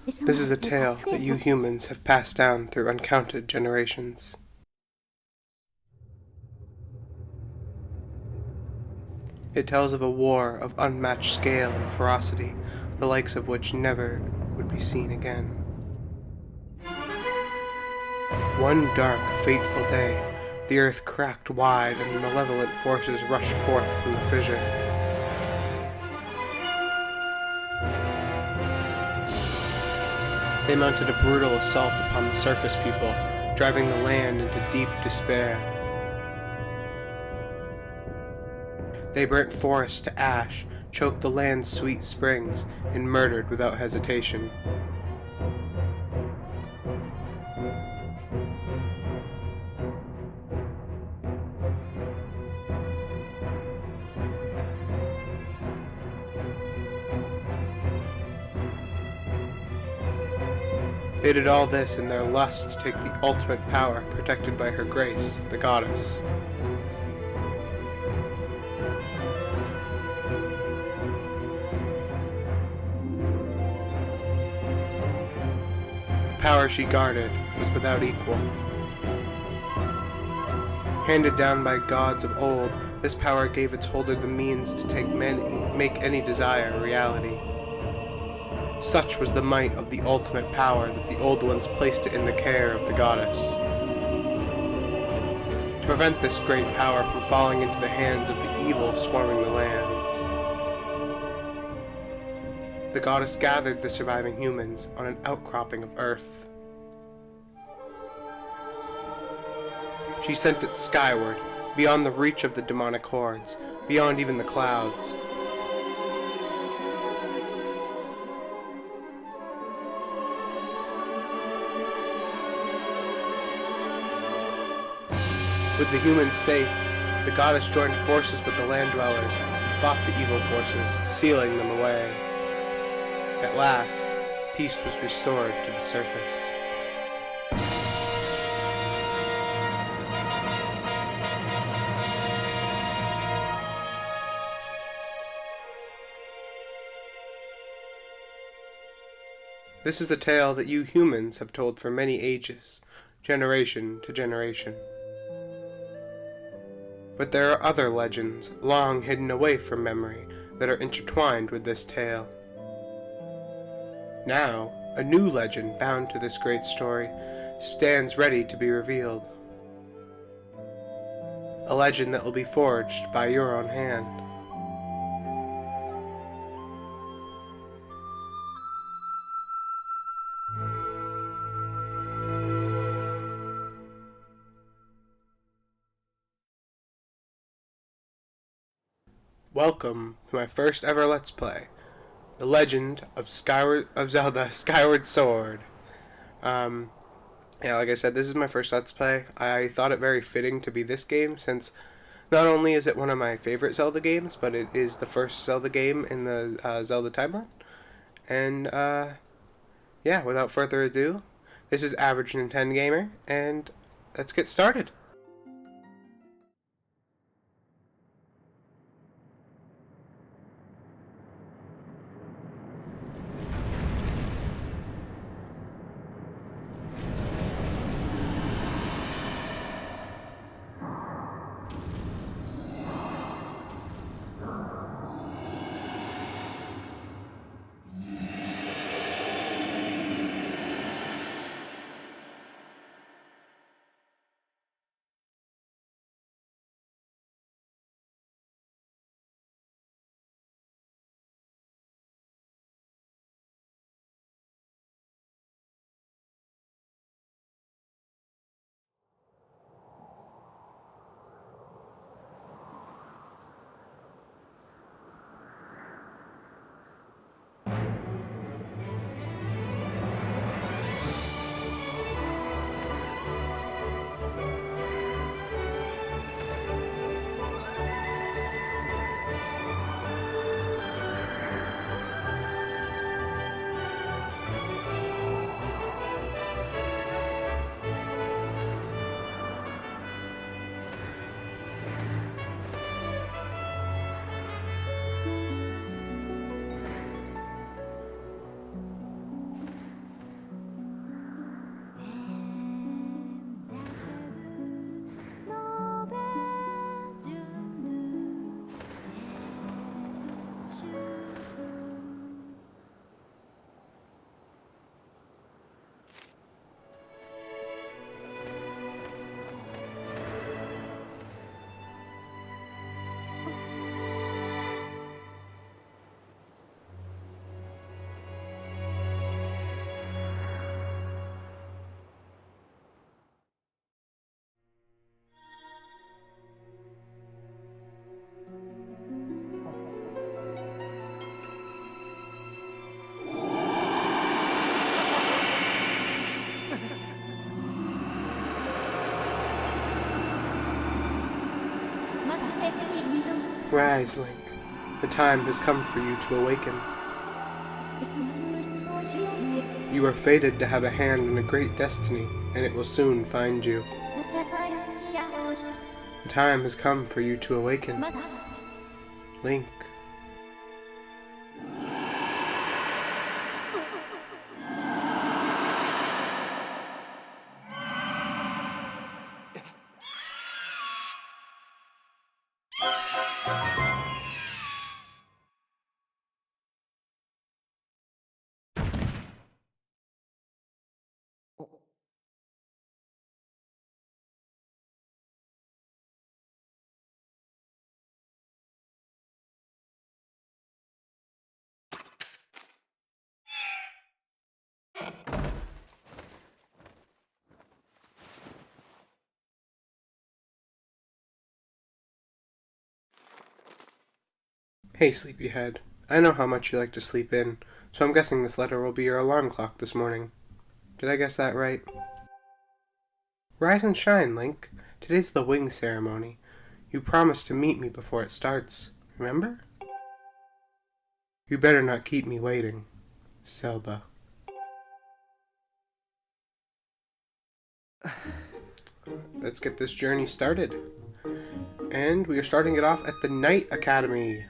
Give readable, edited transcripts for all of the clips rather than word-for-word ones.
This is a tale that you humans have passed down through uncounted generations. It tells of a war of unmatched scale and ferocity, the likes of which never would be seen again. One dark, fateful day, the earth cracked wide and malevolent forces rushed forth from the fissure. They mounted a brutal assault upon the surface people, driving the land into deep despair. They burnt forests to ash, choked the land's sweet springs, and murdered without hesitation. They did all this in their lust to take the ultimate power protected by her grace, the goddess. The power she guarded was without equal. Handed down by gods of old, this power gave its holder the means to make any desire a reality. Such was the might of the ultimate power that the old ones placed it in the care of the goddess. To prevent this great power from falling into the hands of the evil swarming the lands, the goddess gathered the surviving humans on an outcropping of earth. She sent it skyward, beyond the reach of the demonic hordes, beyond even the clouds. With the humans safe, the goddess joined forces with the land dwellers and fought the evil forces, sealing them away. At last, peace was restored to the surface. This is a tale that you humans have told for many ages, generation to generation. But there are other legends, long hidden away from memory, that are intertwined with this tale. Now, a new legend bound to this great story stands ready to be revealed. A legend that will be forged by your own hand. Welcome to my first ever Let's Play, The Legend of Zelda Skyward Sword. Like I said, this is my first Let's Play. I thought it very fitting to be this game, since not only is it one of my favorite Zelda games, but it is the first Zelda game in the Zelda timeline. And, without further ado, this is Average Nintendo Gamer, and let's get started. Rise, Link. The time has come for you to awaken. You are fated to have a hand in a great destiny, and it will soon find you. The time has come for you to awaken. Link. Hey, sleepyhead. I know how much you like to sleep in, so I'm guessing this letter will be your alarm clock this morning. Did I guess that right? Rise and shine, Link. Today's the wing ceremony. You promised to meet me before it starts, remember? You better not keep me waiting. Zelda. Let's get this journey started. And we are starting it off at the Knight Academy.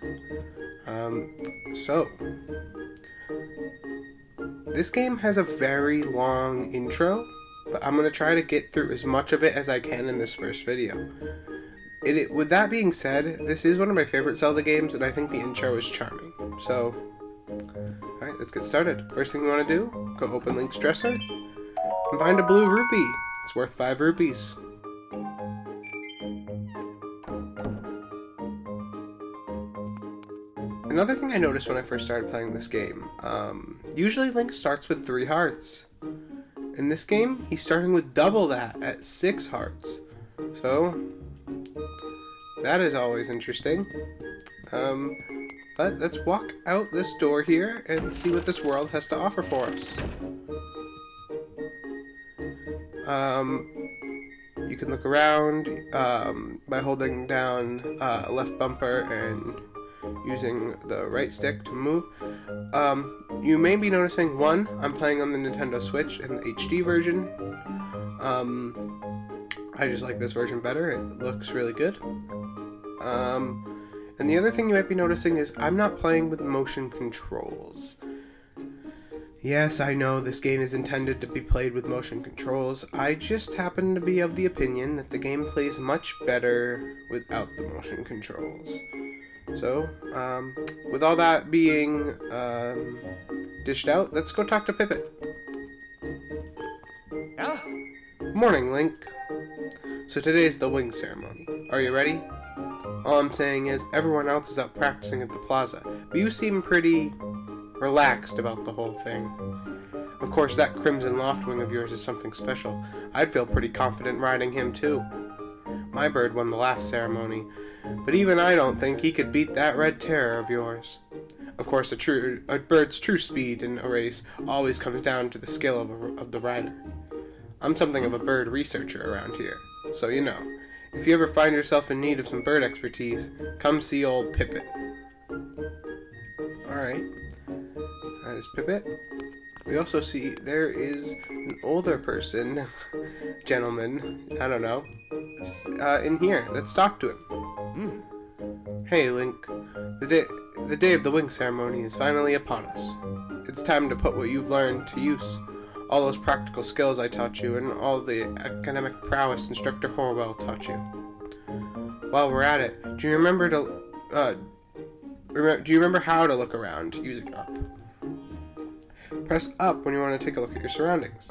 This game has a very long intro, but I'm going to try to get through as much of it as I can in this first video. With that being said, this is one of my favorite Zelda games, and I think the intro is charming. So, alright, let's get started. First thing we want to do, go open Link's dresser, and find a blue rupee. It's worth 5 rupees. Another thing I noticed when I first started playing this game, usually Link starts with 3 hearts. In this game, he's starting with double that, at 6 hearts. So, that is always interesting. But let's walk out this door here and see what this world has to offer for us. You can look around by holding down left bumper and using the right stick to move. You may be noticing, one, I'm playing on the Nintendo Switch in the HD version. I just like this version better. It looks really good. And the other thing you might be noticing is I'm not playing with motion controls. Yes, I know this game is intended to be played with motion controls. I just happen to be of the opinion that the game plays much better without the motion controls. So, with all that being dished out, let's go talk to Pippet. Yeah? Morning, Link. So today's the wing ceremony. Are you ready? All I'm saying is, everyone else is out practicing at the plaza, but you seem pretty relaxed about the whole thing. Of course, that Crimson Loft wing of yours is something special. I'd feel pretty confident riding him too. My bird won the last ceremony, but even I don't think he could beat that red terror of yours. Of course, a bird's true speed in a race always comes down to the skill of the rider. I'm something of a bird researcher around here, so you know, if you ever find yourself in need of some bird expertise, come see old Pippet. Alright, that is Pippet. We also see there is an older person, gentleman, I don't know, in here. Let's talk to him. Hey, Link. The day of the wing ceremony is finally upon us. It's time to put what you've learned to use. All those practical skills I taught you, and all the academic prowess Instructor Horwell taught you. While we're at it, do you remember how to look around using up? Press up when you want to take a look at your surroundings.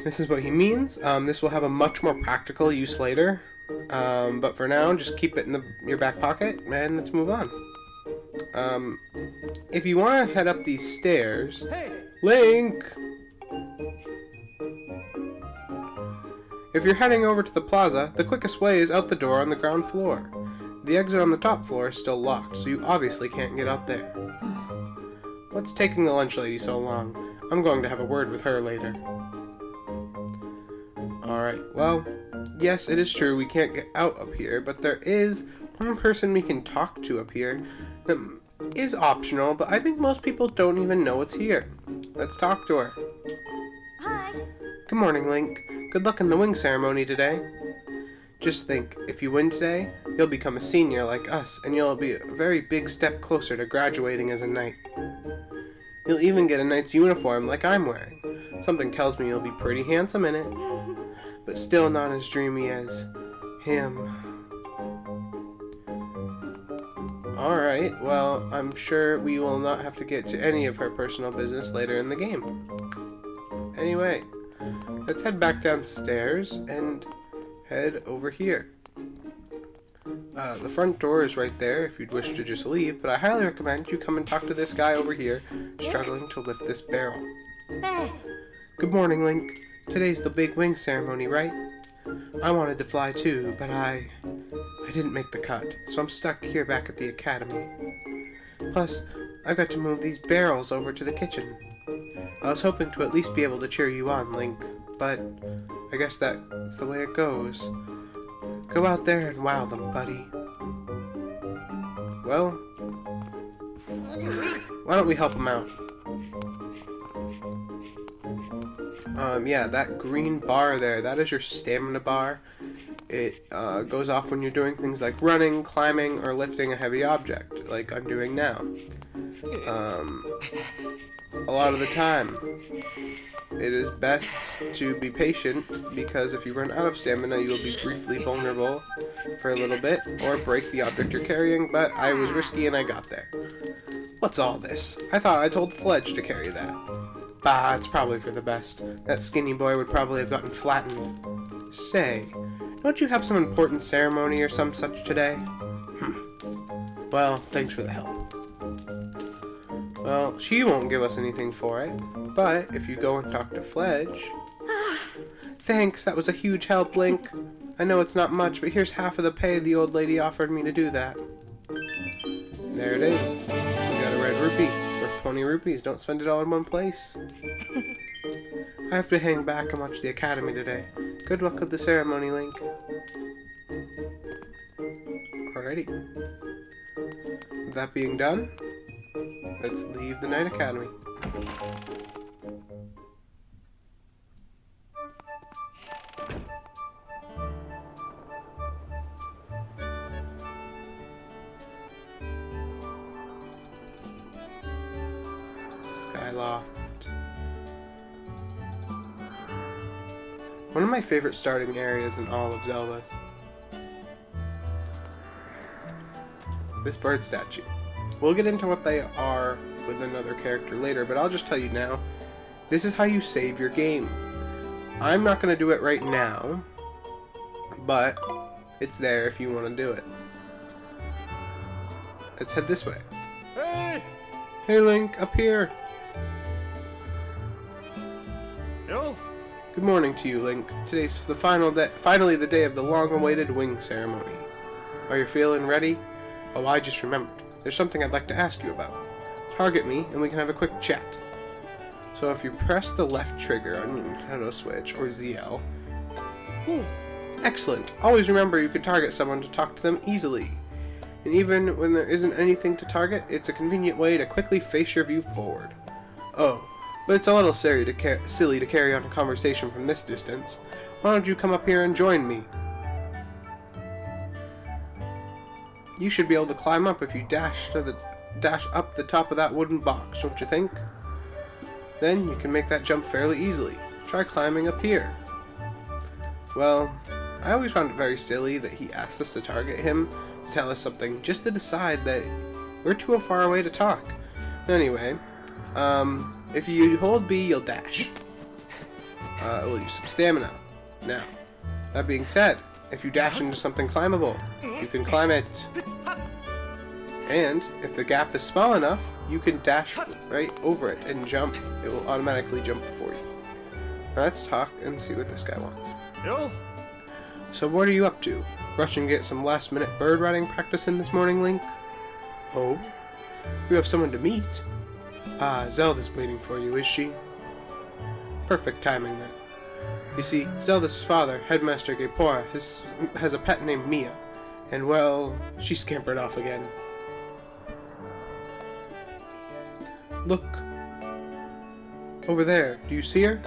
This is what he means. This will have a much more practical use later. But for now, just keep it in your back pocket, and let's move on. If you want to head up these stairs... Hey! Link! If you're heading over to the plaza, the quickest way is out the door on the ground floor. The exit on the top floor is still locked, so you obviously can't get out there. What's taking the lunch lady so long? I'm going to have a word with her later. Alright, well, Yes, it is true we can't get out up here, but there is one person we can talk to up here that is optional, but I think most people don't even know it's here. Let's talk to her. Hi. Good morning, Link. Good luck in the wing ceremony today. Just think, if you win today, you'll become a senior like us, and you'll be a very big step closer to graduating as a knight. You'll even get a knight's uniform like I'm wearing. Something tells me you'll be pretty handsome in it, but still not as dreamy as him. Alright, well, I'm sure we will not have to get to any of her personal business later in the game. Anyway, let's head back downstairs and head over here. The front door is right there if you'd wish to just leave, but I highly recommend you come and talk to this guy over here struggling to lift this barrel. Good morning, Link. Today's the big wing ceremony, right? I wanted to fly too, but I didn't make the cut, so I'm stuck here back at the academy. Plus, I've got to move these barrels over to the kitchen. I was hoping to at least be able to cheer you on, Link, but I guess that's the way it goes. Go out there and wow them, buddy. Well, why don't we help him out? Yeah, that green bar there, that is your stamina bar. It goes off when you're doing things like running, climbing, or lifting a heavy object, like I'm doing now. A lot of the time, it is best to be patient, because if you run out of stamina, you will be briefly vulnerable for a little bit, or break the object you're carrying, but I was risky and I got there. What's all this? I thought I told Fledge to carry that. Bah, it's probably for the best. That skinny boy would probably have gotten flattened. Say, don't you have some important ceremony or some such today? Well, thanks for the help. Well, she won't give us anything for it, but if you go and talk to Fledge... Thanks, that was a huge help, Link. I know it's not much, but here's half of the pay the old lady offered me to do that. There it is. You got a red rupee. It's worth 20 rupees. Don't spend it all in one place. I have to hang back and watch the academy today. Good luck with the ceremony, Link. Alrighty. With that being done, let's leave the Knight Academy. Skyloft. One of my favorite starting areas in all of Zelda. This bird statue. We'll get into what they are with another character later, but I'll just tell you now, this is how you save your game. I'm not going to do it right now, but it's there if you want to do it. Let's head this way. Hey! Hey Link, up here! Yo! Good morning to you, Link. Today's finally the day of the long-awaited wing ceremony. Are you feeling ready? Oh, I just remembered. There's something I'd like to ask you about. Target me, and we can have a quick chat. So if you press the left trigger on your Nintendo Switch, or ZL... Ooh, excellent! Always remember you can target someone to talk to them easily. And even when there isn't anything to target, it's a convenient way to quickly face your view forward. Oh, but it's a little silly to carry on a conversation from this distance. Why don't you come up here and join me? You should be able to climb up if you dash up the top of that wooden box, don't you think? Then you can make that jump fairly easily. Try climbing up here. Well, I always found it very silly that he asked us to target him to tell us something just to decide that we're too far away to talk. Anyway, if you hold B, you'll dash. We'll use some stamina. Now, that being said, if you dash into something climbable, you can climb it. And if the gap is small enough, you can dash right over it and jump. It will automatically jump for you. Now let's talk and see what this guy wants. Yo! So what are you up to? Rushing to get some last-minute bird riding practice in this morning, Link? Oh? You have someone to meet? Ah, Zelda's waiting for you, is she? Perfect timing then. You see, Zelda's father, Headmaster Gepora, has a pet named Mia, and well, she scampered off again. Look. Over there. Do you see her?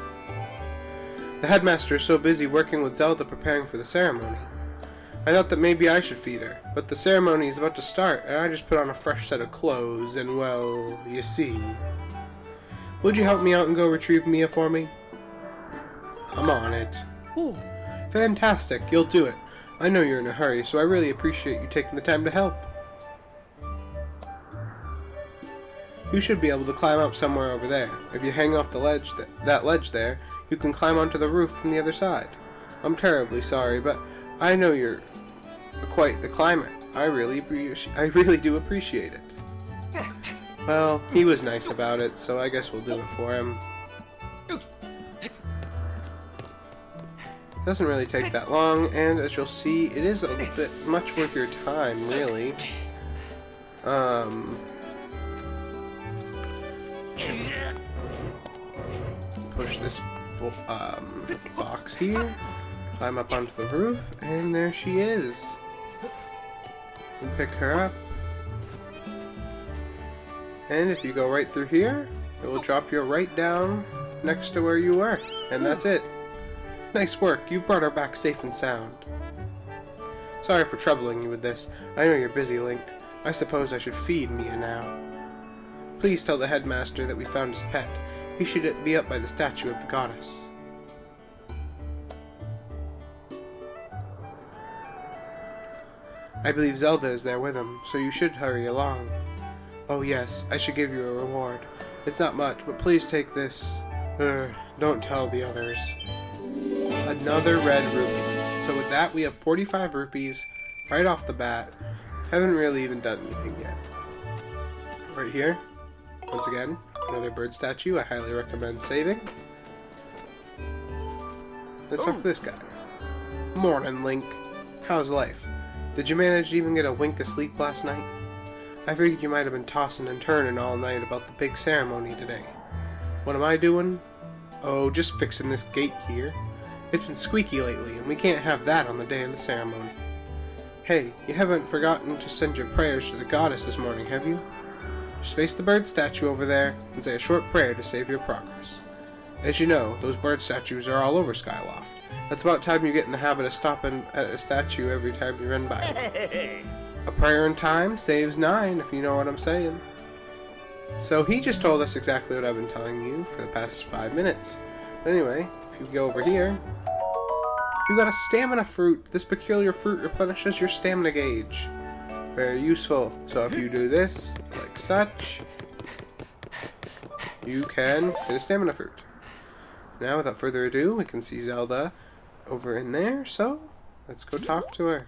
The headmaster is so busy working with Zelda preparing for the ceremony. I thought that maybe I should feed her, but the ceremony is about to start, and I just put on a fresh set of clothes, and well, you see. Would you help me out and go retrieve Mia for me? I'm on it. Ooh. Fantastic, you'll do it. I know you're in a hurry, so I really appreciate you taking the time to help. You should be able to climb up somewhere over there. If you hang off the ledge, that ledge there, you can climb onto the roof from the other side. I'm terribly sorry, but I know you're quite the climber. I really do appreciate it. Well, he was nice about it, so I guess we'll do it for him. Doesn't really take that long, and as you'll see, it is a bit much worth your time, really. Push this box here, climb up onto the roof, and there she is. And pick her up. And if you go right through here, it will drop you right down next to where you were. And that's it. Nice work, you've brought her back safe and sound. Sorry for troubling you with this. I know you're busy, Link. I suppose I should feed Mia now. Please tell the headmaster that we found his pet. He should be up by the statue of the goddess. I believe Zelda is there with him, so you should hurry along. Oh yes, I should give you a reward. It's not much, but please take this. Don't tell the others. Another red rupee. So with that, we have 45 rupees right off the bat. Haven't really even done anything yet. Right here, once again, another bird statue. I highly recommend saving. Let's talk to this guy. Morning, Link. How's life? Did you manage to even get a wink of sleep last night? I figured you might have been tossing and turning all night about the big ceremony today. What am I doing? Oh, just fixing this gate here. It's been squeaky lately, and we can't have that on the day of the ceremony. Hey, you haven't forgotten to send your prayers to the goddess this morning, have you? Just face the bird statue over there and say a short prayer to save your progress. As you know, those bird statues are all over Skyloft. That's about time you get in the habit of stopping at a statue every time you run by it. A prayer in time saves 9, if you know what I'm saying. So he just told us exactly what I've been telling you for the past 5 minutes. But anyway, if you go over here, you got a stamina fruit. This peculiar fruit replenishes your stamina gauge. Very useful. So if you do this, like such, you can get a stamina fruit. Now, without further ado, we can see Zelda over in there, so let's go talk to her.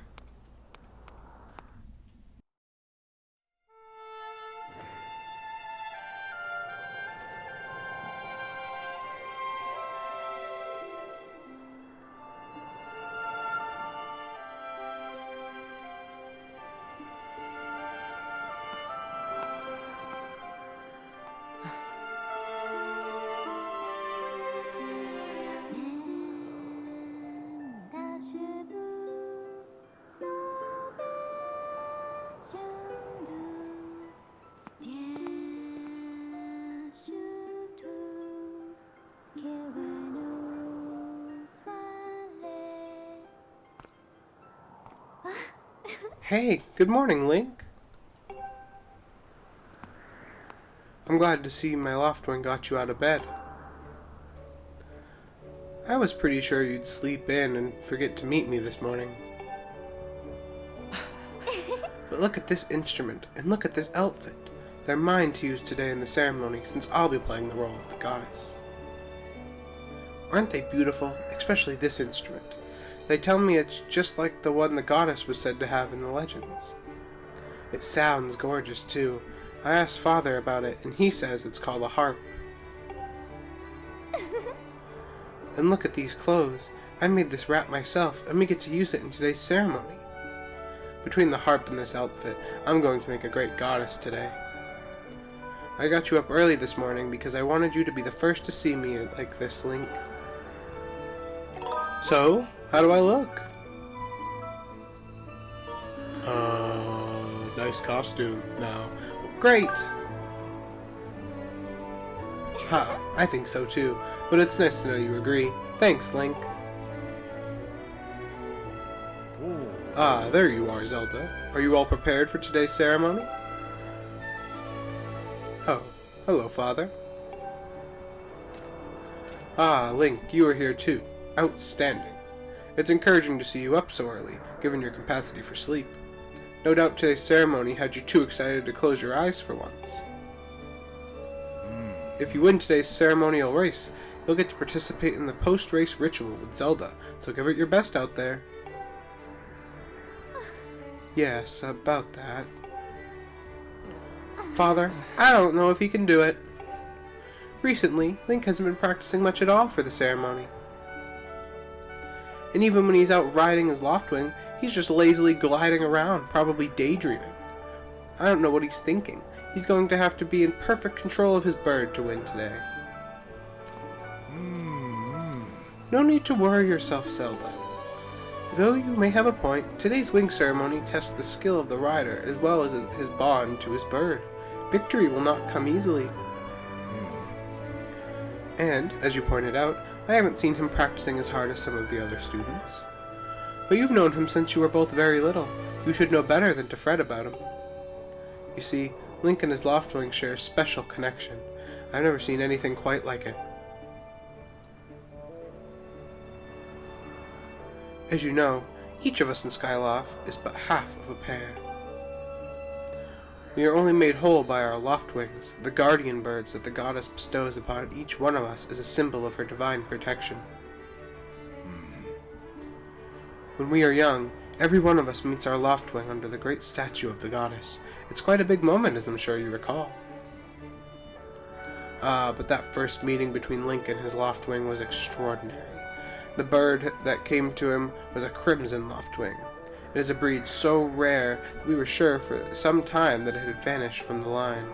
Hey, good morning, Link. I'm glad to see my Loftwing got you out of bed. I was pretty sure you'd sleep in and forget to meet me this morning. But look at this instrument, and look at this outfit. They're mine to use today in the ceremony, since I'll be playing the role of the goddess. Aren't they beautiful? Especially this instrument. They tell me it's just like the one the goddess was said to have in the legends. It sounds gorgeous, too. I asked Father about it, and he says it's called a harp. And look at these clothes. I made this wrap myself, and we get to use it in today's ceremony. Between the harp and this outfit, I'm going to make a great goddess today. I got you up early this morning because I wanted you to be the first to see me like this, Link. So, how do I look? Nice costume. No. Great! Ha, I think so too, but it's nice to know you agree. Thanks, Link. Ah, there you are, Zelda. Are you all prepared for today's ceremony? Oh, hello, Father. Ah, Link, you are here too. Outstanding. It's encouraging to see you up so early, given your capacity for sleep. No doubt today's ceremony had you too excited to close your eyes for once. If you win today's ceremonial race, you'll get to participate in the post-race ritual with Zelda, so give it your best out there. Yes, about that. Father, I don't know if he can do it. Recently, Link hasn't been practicing much at all for the ceremony. And even when he's out riding his Loftwing, he's just lazily gliding around, probably daydreaming. I don't know what he's thinking. He's going to have to be in perfect control of his bird to win today. No need to worry yourself, Zelda. Though you may have a point, today's wing ceremony tests the skill of the rider as well as his bond to his bird. Victory will not come easily. And, as you pointed out, I haven't seen him practicing as hard as some of the other students. But you've known him since you were both very little. You should know better than to fret about him. You see, Link and his Loftwing share a special connection. I've never seen anything quite like it. As you know, each of us in Skyloft is but half of a pair. We are only made whole by our Loftwings, the guardian birds that the goddess bestows upon each one of us as a symbol of her divine protection. When we are young, every one of us meets our Loftwing under the great statue of the goddess. It's quite a big moment, as I'm sure you recall. But that first meeting between Link and his Loftwing was extraordinary. The bird that came to him was a crimson Loftwing. It is a breed so rare that we were sure for some time that it had vanished from the line.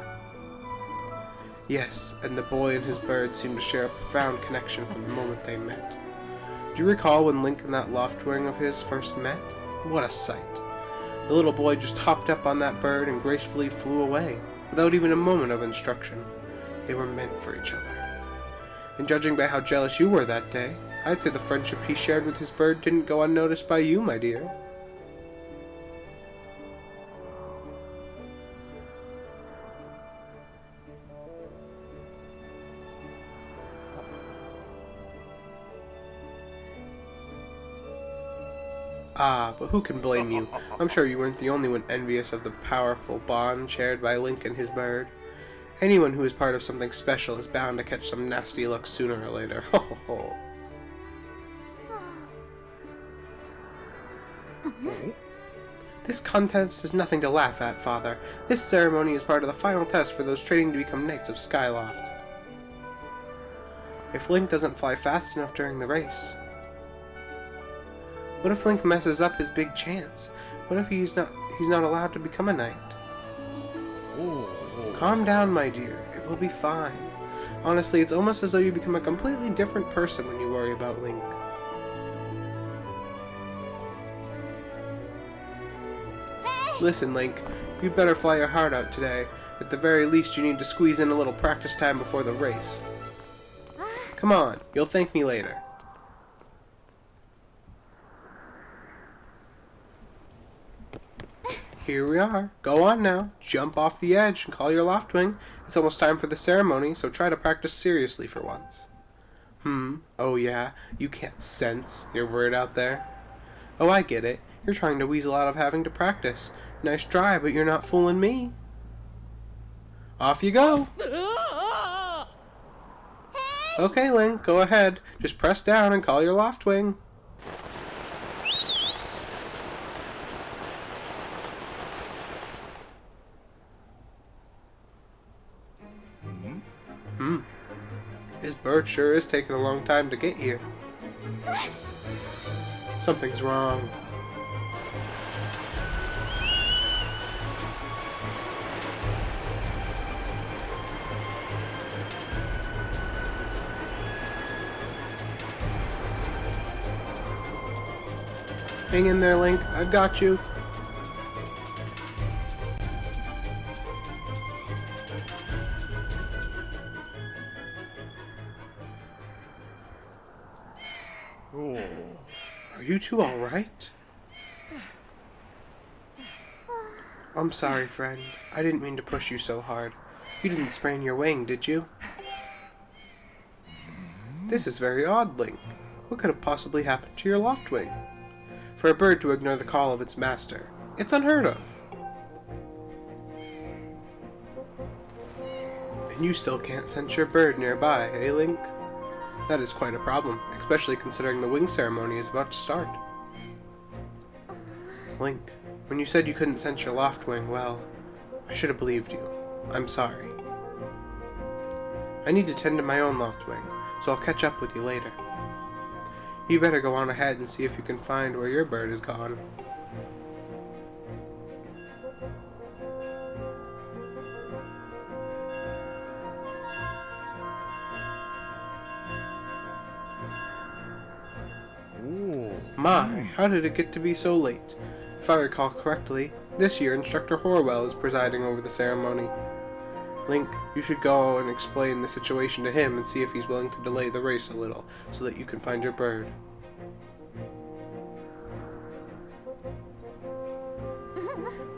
Yes, and the boy and his bird seemed to share a profound connection from the moment they met. Do you recall when Link and that Loftwing of his first met? What a sight! The little boy just hopped up on that bird and gracefully flew away, without even a moment of instruction. They were meant for each other. And judging by how jealous you were that day, I'd say the friendship he shared with his bird didn't go unnoticed by you, my dear. Ah, but who can blame you? I'm sure you weren't the only one envious of the powerful bond shared by Link and his bird. Anyone who is part of something special is bound to catch some nasty looks sooner or later. Ho ho ho. This contest is nothing to laugh at, Father. This ceremony is part of the final test for those training to become Knights of Skyloft. If Link doesn't fly fast enough during the race... What if Link messes up his big chance? What if he's not allowed to become a knight? Calm down, my dear. It will be fine. Honestly, it's almost as though you become a completely different person when you worry about Link. Listen, Link, you'd better fly your heart out today. At the very least, you need to squeeze in a little practice time before the race. Come on, you'll thank me later. Here we are. Go on now. Jump off the edge and call your Loftwing. It's almost time for the ceremony, so try to practice seriously for once. Oh yeah? You can't sense your word out there? Oh, I get it. You're trying to weasel out of having to practice. Nice try, but you're not fooling me. Off you go! Okay, Link, go ahead. Just press down and call your Loftwing. His bird sure is taking a long time to get here. Something's wrong. Hang in there, Link. I've got you. Oh. Are you two alright? I'm sorry, friend. I didn't mean to push you so hard. You didn't sprain your wing, did you? This is very odd, Link. What could have possibly happened to your loft wing? For a bird to ignore the call of its master. It's unheard of. And you still can't sense your bird nearby, eh, Link? That is quite a problem, especially considering the wing ceremony is about to start. Link, when you said you couldn't sense your loft wing, well, I should have believed you. I'm sorry. I need to tend to my own loft wing, so I'll catch up with you later. You better go on ahead and see if you can find where your bird is gone. Ooh. My, how did it get to be so late? If I recall correctly, this year Instructor Horwell is presiding over the ceremony. Link, you should go and explain the situation to him and see if he's willing to delay the race a little, so that you can find your bird.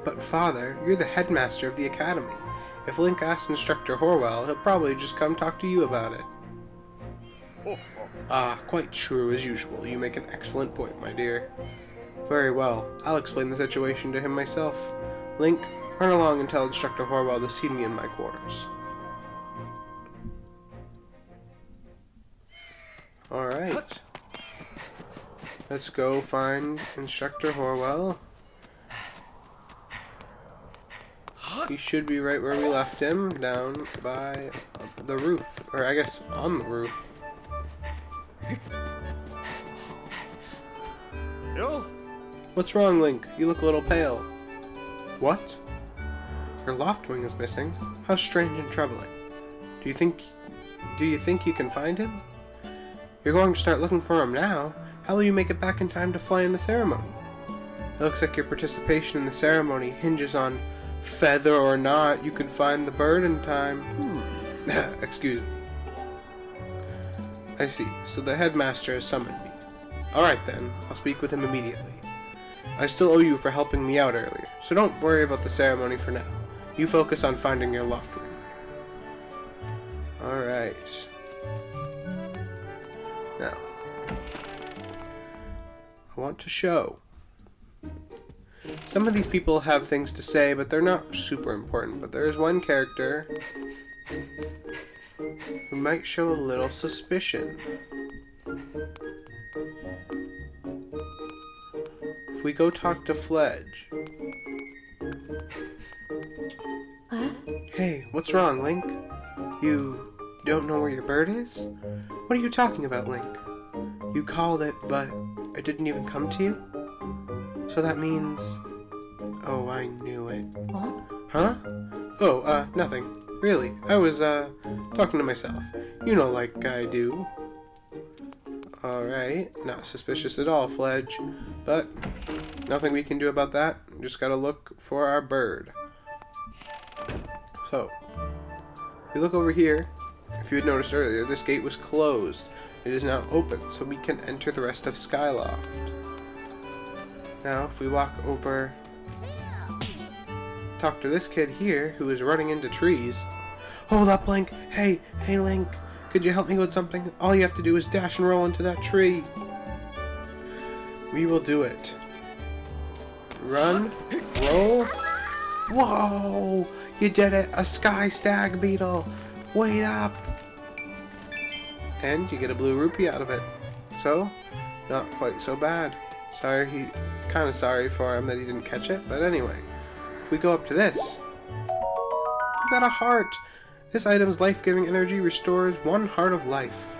But Father, you're the headmaster of the academy. If Link asks Instructor Horwell, he'll probably just come talk to you about it. Ah, quite true as usual. You make an excellent point, my dear. Very well, I'll explain the situation to him myself. Link, run along and tell Instructor Horwell to see me in my quarters. Alright. Let's go find Instructor Horwell. He should be right where we left him, down by the roof. Or I guess on the roof. Yo. What's wrong, Link? You look a little pale. What? Your loft wing is missing? How strange and troubling. Do you think you can find him? You're going to start looking for him now. How will you make it back in time to fly in the ceremony? It looks like your participation in the ceremony hinges on feather or not you can find the bird in time. Excuse me. I see. So the headmaster has summoned me. Alright then, I'll speak with him immediately. I still owe you for helping me out earlier, so don't worry about the ceremony for now. You focus on finding your loft wing. Alright. Now, I want to show. Some of these people have things to say, but they're not super important. But there is one character who might show a little suspicion. If we go talk to Fledge. Hey, what's wrong, Link? You don't know where your bird is? What are you talking about, Link? You called it, but it didn't even come to you? So that means... Oh, I knew it. Huh? Oh, nothing. Really, I was, talking to myself. You know, like I do. Alright, not suspicious at all, Fledge. But, nothing we can do about that. Just gotta look for our bird. So, if you look over here, if you had noticed earlier, this gate was closed. It is now open, so we can enter the rest of Skyloft. Now, if we walk over, talk to this kid here, who is running into trees. Hold up, Link! Hey, Link! Could you help me with something? All you have to do is dash and roll into that tree. We will do it. Run, roll. Whoa! You did it! A sky stag beetle! Wait up! And you get a blue rupee out of it. So, not quite so bad. Kinda sorry for him that he didn't catch it, but anyway. If we go up to this, we got a heart! This item's life-giving energy restores 1 heart of life.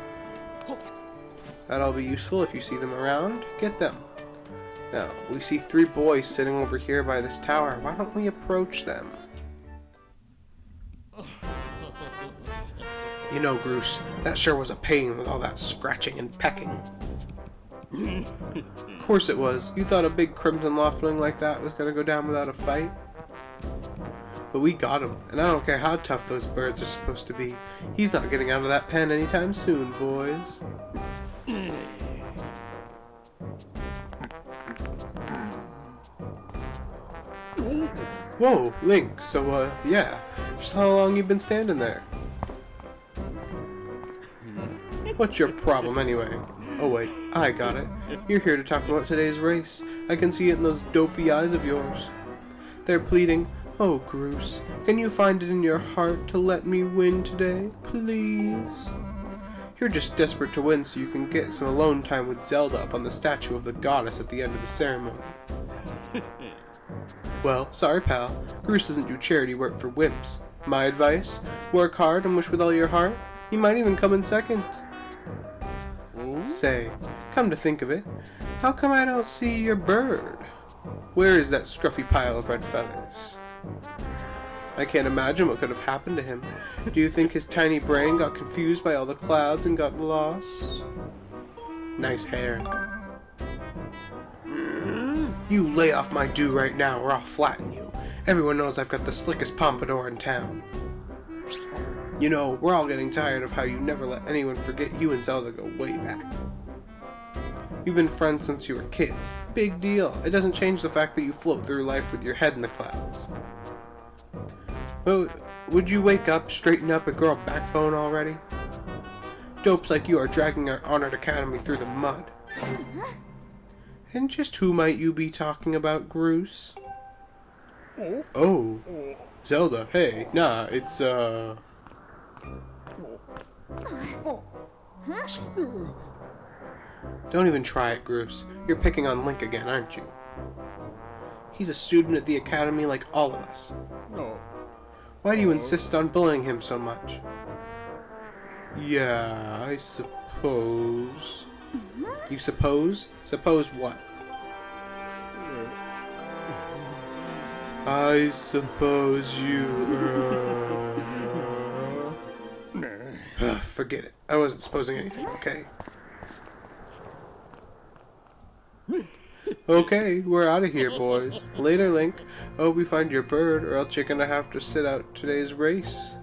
That'll be useful if you see them around. Get them. Now, we see 3 boys sitting over here by this tower. Why don't we approach them? You know, Groose, that sure was a pain with all that scratching and pecking. Of course it was. You thought a big Crimson Loftwing like that was gonna go down without a fight? But we got him, and I don't care how tough those birds are supposed to be. He's not getting out of that pen anytime soon, boys. Whoa, Link, so, yeah. Just how long you been standing there? What's your problem, anyway? Oh wait, I got it. You're here to talk about today's race. I can see it in those dopey eyes of yours. They're pleading, "Oh, Groose, can you find it in your heart to let me win today, please?" You're just desperate to win so you can get some alone time with Zelda up on the statue of the goddess at the end of the ceremony. Well, sorry pal, Groose doesn't do charity work for wimps. My advice? Work hard and wish with all your heart. You might even come in second. Say, come to think of it, how come I don't see your bird? Where is that scruffy pile of red feathers? I can't imagine what could have happened to him. Do you think his tiny brain got confused by all the clouds and got lost? Nice hair. You lay off my dew right now or I'll flatten you. Everyone knows I've got the slickest pompadour in town. You know, we're all getting tired of how you never let anyone forget you and Zelda go way back. You've been friends since you were kids. Big deal. It doesn't change the fact that you float through life with your head in the clouds. Well, would you wake up, straighten up, and grow a backbone already? Dopes like you are dragging our honored academy through the mud. And just who might you be talking about, Groose? Oh, Zelda, hey, nah, it's, Don't even try it, Groose. You're picking on Link again, aren't you? He's a student at the academy like all of us. No. Why do you insist on bullying him so much? Yeah, I suppose. You suppose? Suppose what? I suppose you, Forget it. I wasn't supposing anything, okay? Okay, we're out of here, boys. Later, Link. I hope we find your bird, or else you're gonna have to sit out today's race.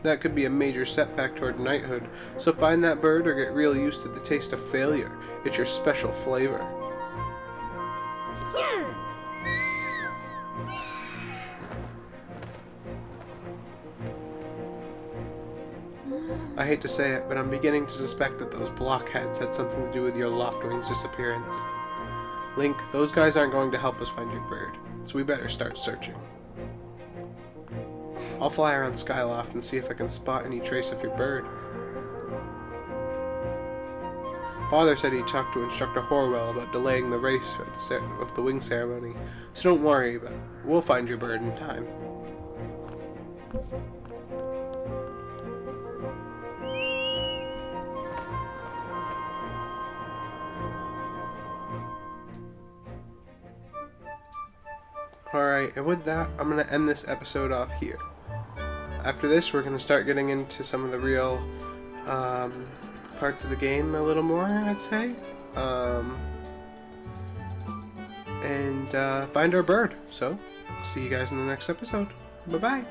That could be a major setback toward knighthood, so find that bird or get real used to the taste of failure. It's your special flavor. I hate to say it, but I'm beginning to suspect that those blockheads had something to do with your Loftwing's disappearance. Link, those guys aren't going to help us find your bird, so we better start searching. I'll fly around Skyloft and see if I can spot any trace of your bird. Father said he talked to Instructor Horwell about delaying the race of the wing ceremony, so don't worry, but we'll find your bird in time. Alright, and with that, I'm going to end this episode off here. After this, we're going to start getting into some of the real parts of the game a little more, I'd say. And find our bird. So, I'll see you guys in the next episode. Bye-bye.